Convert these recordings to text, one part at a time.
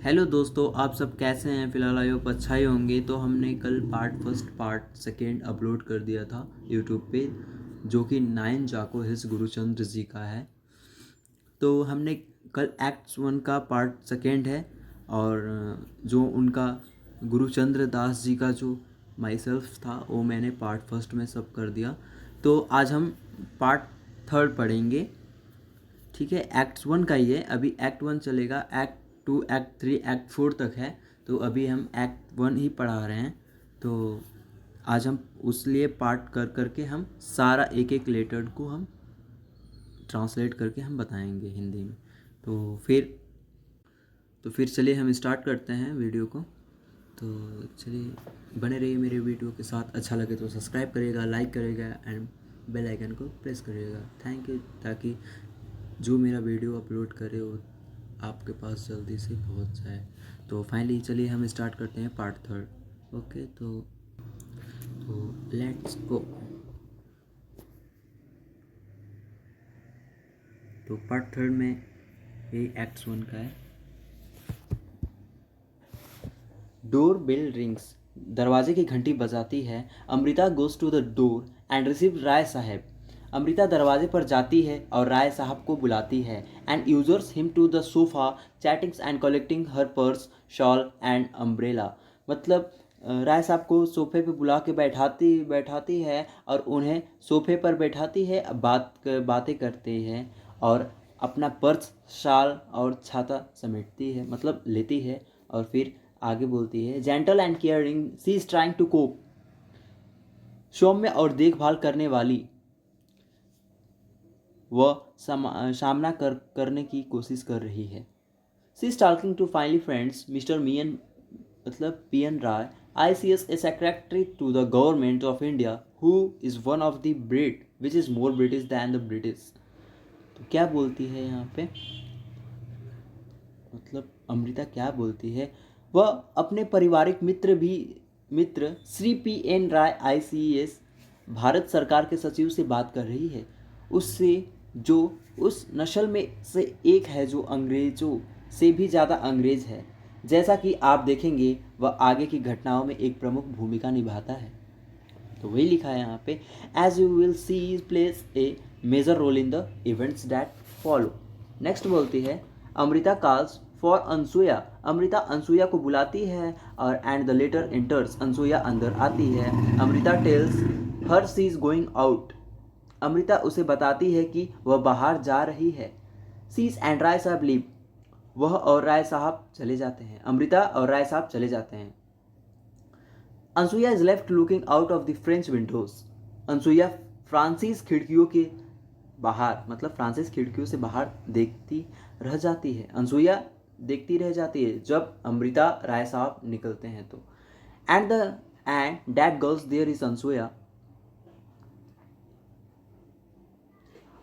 Hello दोस्तों, आप सब कैसे हैं? फ़िलहाल आई होप अच्छा ही होंगे। तो हमने कल part first part second upload कर दिया था यूट्यूब पे, जो कि 9 जाको हिस गुरुचंद्र जी का है। तो हमने कल एक्ट 1 का पार्ट सेकेंड है, और जो उनका गुरुचंद्र दास जी का जो माई सेल्फ था वो मैंने पार्ट फर्स्ट में सब कर दिया। तो आज हम पार्ट थर्ड पढ़ेंगे। ठीक है, एक्ट 1 का ही है। अभी एक्ट 1 चलेगा, एक्ट 2, एक्ट 3, एक्ट 4 तक है। तो अभी हम एक्ट 1 ही पढ़ा रहे हैं। तो आज हम उस लिए पार्ट कर करके हम सारा एक एक लेटर को हम ट्रांसलेट करके हम बताएंगे हिंदी में। तो फिर चलिए हम स्टार्ट करते हैं वीडियो को। तो चलिए बने रहिए मेरे वीडियो के साथ। अच्छा लगे तो सब्सक्राइब करिएगा, लाइक करिएगा एंड बेल आइकन को प्रेस करिएगा। थैंक यू, ताकि जो मेरा वीडियो अपलोड करे वो आपके पास जल्दी से पहुंच जाए। तो फाइनली चलिए हम स्टार्ट करते हैं पार्ट थर्ड। ओके, तो लेट्स गो। तो पार्ट थर्ड में ये एक्ट 1 का है। डोर बेल रिंग्स, दरवाजे की घंटी बजाती है। Amrita goes to the door and receive Rai Sahab. Amrita दरवाजे पर जाती है और राय साहब को बुलाती है and ushers him to the sofa chatting and collecting her purse, shawl and umbrella. मतलब राय साहब को सोफे पे बुला के बैठाती है और उन्हें सोफे पर बैठाती है, बातें करते हैं और अपना पर्स, शाल और छाता समेटती है, मतलब लेती है। और फिर आगे बोलती है, gentle and caring she is trying to cope. सौम्य और देखभाल करने वाली वह सामना करने की कोशिश कर रही है। She is talking to finally friends mister Mian, मतलब P N, ICS a secretary to the government of India who is one of the breed which is more British than the British। तो क्या बोलती है यहाँ पे, मतलब अमृता क्या बोलती है, वह अपने पारिवारिक मित्र श्री PN राय ICS भारत सरकार के सचिव से बात कर रही है, उससे जो उस नस्ल में से एक है जो अंग्रेजों से भी ज़्यादा अंग्रेज है। जैसा कि आप देखेंगे वह आगे की घटनाओं में एक प्रमुख भूमिका निभाता है। तो वही लिखा है यहाँ पे, as you will see plays a major role in the events that follow. Next बोलती है, अमृता कॉल्स फॉर अनसुया। अमृता अनसुया को बुलाती है और and the latter enters. Anasuya अंदर आती है। Amrita tells her she is going out. Amrita उसे बताती है कि वह बाहर जा रही है। सीज एंड राय साहब लीव। वह और राय साहब चले जाते हैं। अमृता और राय साहब चले जाते हैं। Anasuya is left looking out of the French Windows. Anasuya Francis खिड़कियों के बाहर, मतलब फ्रांसीस खिड़कियों से बाहर देखती रह जाती है। अनसुया देखती रह जाती है जब अमृता राय साहब निकलते हैं। तो and that girls there is Anasuya,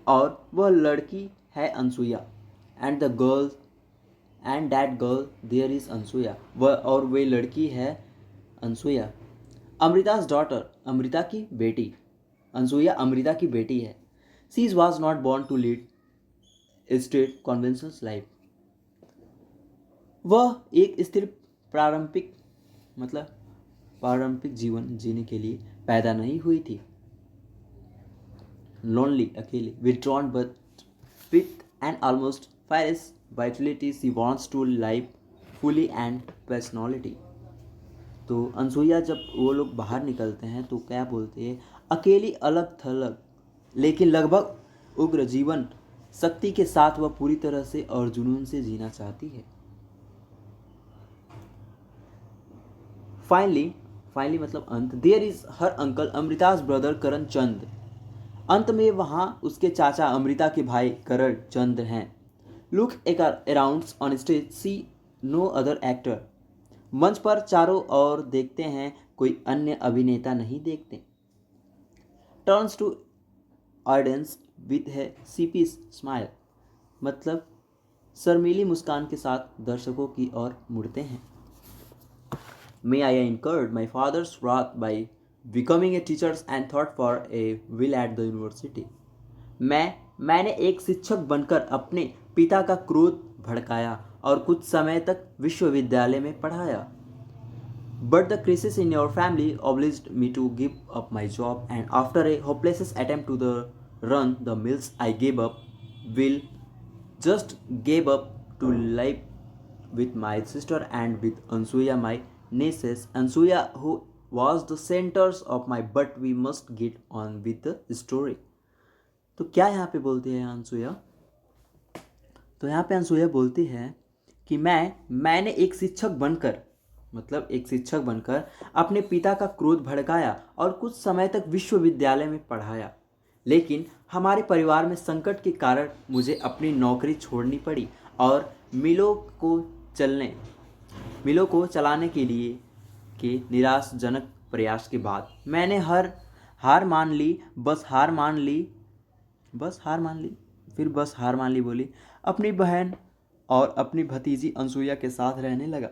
और वह लड़की है Anasuya. And the girl and that girl there is Anasuya, वह और वे लड़की है अनसुया। अमृताज डॉटर, अमृता की बेटी। अनसुया अमृता की बेटी है। She was not born to lead staid conventional life. वह एक स्थिर पारंपरिक जीवन जीने के लिए पैदा नहीं हुई थी। लोनली, अकेले, withdrawn but with an almost fierce vitality she wants to live fully and personality। तो अनसुईया जब वो लोग बाहर निकलते हैं तो क्या बोलते हैं, अकेली, अलग थलग, लेकिन लगभग उग्र जीवन शक्ति के साथ वह पूरी तरह से और जुनून से जीना चाहती है। फाइनली मतलब अंत, there is her uncle Amrita's brother Karan Chand. अंत में वहाँ उसके चाचा अमृता के भाई करण चंद्र हैं। Look around on stage, see no other actor. मंच पर चारों ओर देखते हैं, कोई अन्य अभिनेता नहीं देखते। टर्न्स टू ऑडियंस विथ है सीपी स्माइल, मतलब शर्मीली मुस्कान के साथ दर्शकों की ओर मुड़ते हैं। May I incurred my father's wrath by becoming a teacher and thought for a will at the university। मैंने एक शिक्षक बनकर अपने पिता का क्रोध भड़काया और कुछ समय तक विश्वविद्यालय में पढ़ाया। But the crisis in your family obliged me to give up my job, and after a hopeless attempt to run the mills, I gave up. Will just gave up to live with my sister and with Ansuya, my nieces. Ansuya, who was the centers of my, but we must get on with the story. तो क्या यहाँ पे बोलती है अनसुया? तो यहाँ पे अनसुया बोलती है कि मैंने एक शिक्षक बनकर अपने पिता का क्रोध भड़काया और कुछ समय तक विश्वविद्यालय में पढ़ाया, लेकिन हमारे परिवार में संकट के कारण मुझे अपनी नौकरी छोड़नी पड़ी और मिलों को चलाने के लिए के निराशाजनक प्रयास के बाद मैंने हार मान ली बोली अपनी बहन और अपनी भतीजी अनसुया के साथ रहने लगा।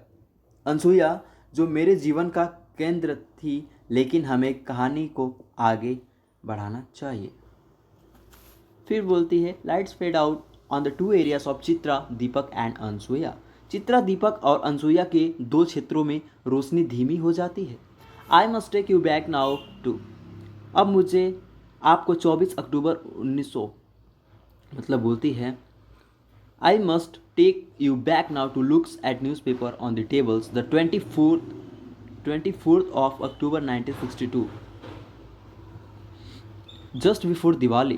अनसुया जो मेरे जीवन का केंद्र थी, लेकिन हमें कहानी को आगे बढ़ाना चाहिए। फिर बोलती है lights fade out on the two areas of Chitra, Deepak and Anasuya. Chitra, Deepak और अनसुया के दो क्षेत्रों में रोशनी धीमी हो जाती है। I must take you back now to. अब मुझे आपको 24 अक्टूबर 1900 मतलब बोलती है I must take you back now to looks at newspaper on the tables, the 24th of October 1962, just before Diwali।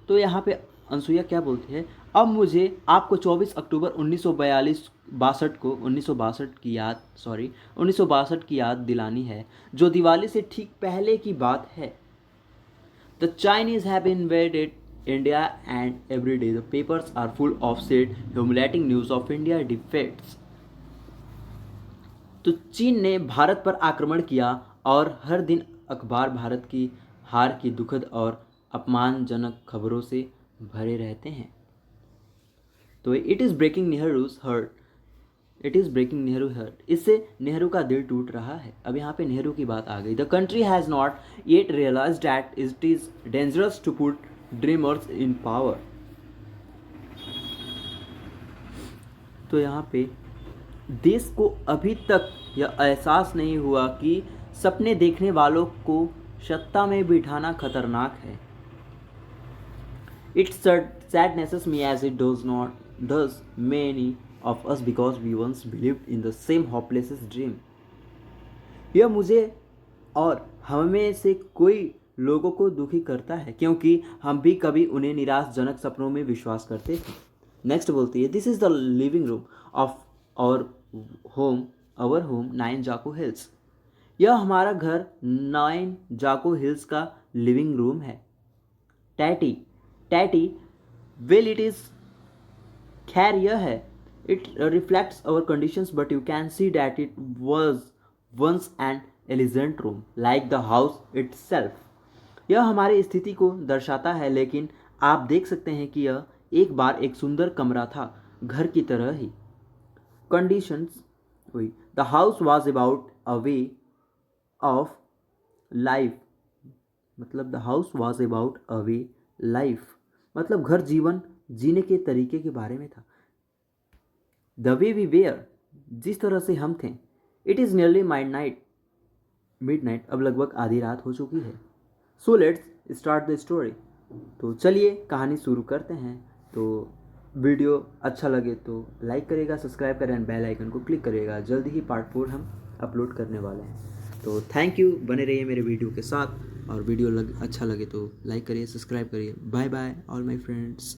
तो यहाँ पे अनसुया क्या बोलती है, अब मुझे आपको 24 अक्टूबर 1962 की याद दिलानी है, जो दिवाली से ठीक पहले की बात है। The Chinese have invaded India and every day the papers are full of sad, humiliating news of India defeats। तो चीन ने भारत पर आक्रमण किया और हर दिन अखबार भारत की हार की दुखद और अपमानजनक खबरों से भरे रहते हैं। तो it is breaking Nehru's heart, इससे नेहरू का दिल टूट रहा है। अब यहाँ पे नेहरू की बात आ गई। The country has not yet realised that it is dangerous to put dreamers in power. तो यहाँ पे देश को अभी तक यह एहसास नहीं हुआ कि सपने देखने वालों को सत्ता में बिठाना खतरनाक है। It sadnesses me as it does many of us because we once believed in the same hopeless dream। यह मुझे और हम में से कोई लोगों को दुखी करता है, क्योंकि हम भी कभी उन्हें निराशाजनक सपनों में विश्वास करते थे। नेक्स्ट बोलती है this is the living room of our home 9 Jakhoo hills. यह हमारा घर 9 जाको हिल्स का लिविंग रूम है। टैटी वेल इट इज़ खैर यह है, it reflects our conditions but you can see that it was once an elegant room like the house itself. यह हमारी स्थिति को दर्शाता है, लेकिन आप देख सकते हैं कि यह एक बार एक सुंदर कमरा था, घर की तरह ही। कंडीशंस हुई the house was about a way of life, मतलब the house was about a way life, मतलब घर जीवन जीने के तरीके के बारे में था। द वे वी वेयर, जिस तरह से हम थे। इट इज़ नियरली मिडनाइट, अब लगभग आधी रात हो चुकी है। So let's start the story. तो चलिए कहानी शुरू करते हैं। तो वीडियो अच्छा लगे तो लाइक करिएगा, सब्सक्राइब करें, बेल आइकन को क्लिक करिएगा। जल्दी ही पार्ट 4 हम अपलोड करने वाले हैं। तो थैंक यू, बने रहिए मेरे वीडियो के साथ, और वीडियो अच्छा लगे तो लाइक करिए, सब्सक्राइब करिए। Bye bye all my friends.